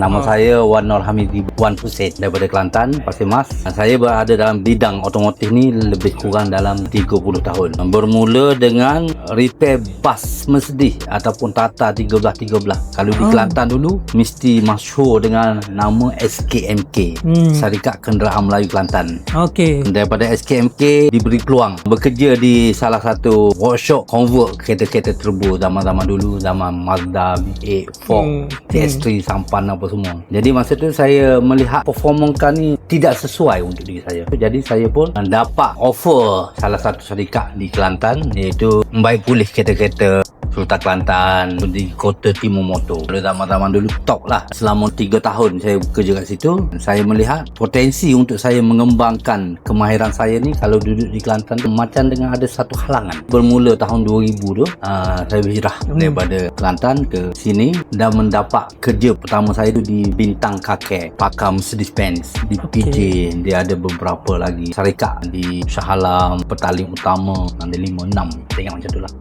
Nama saya Wan Nur Hamidi Wan Hussein daripada Kelantan, Pasir Mas. Saya berada dalam bidang otomotif ni lebih kurang dalam 30 tahun. Bermula dengan repair bas Mercedes ataupun Tata 1313. Kalau di Kelantan dulu mesti masyhur dengan nama SKMK, Syarikat Kenderaan Melayu Kelantan. Okey. Daripada SKMK diberi peluang bekerja di salah satu workshop convert kereta-kereta turbo zaman-zaman dulu, zaman Mazda, V8, Ford, TS3, Sampan apa semua. Jadi masa tu saya melihat performa ni tidak sesuai untuk diri saya. Jadi saya pun dapat offer salah satu syarikat di Kelantan, iaitu membaik pulih kereta-kereta Sultan Kelantan di Kota Timur Motor. Pada zaman-zaman dulu top lah. Selama 3 tahun saya bekerja kat situ, saya melihat potensi untuk saya mengembangkan kemahiran saya ni kalau duduk di Kelantan macam dengan ada satu halangan. Bermula tahun 2000 tu, saya berhijrah daripada Kelantan ke sini dan mendapat kerja pertama saya tu di Bintang Kakek, pakar Mercedes-Benz, di PJ. Dia ada beberapa lagi syarikat di Shah Alam, Petaling Utama, ada 5-6, saya ingat macam tu lah.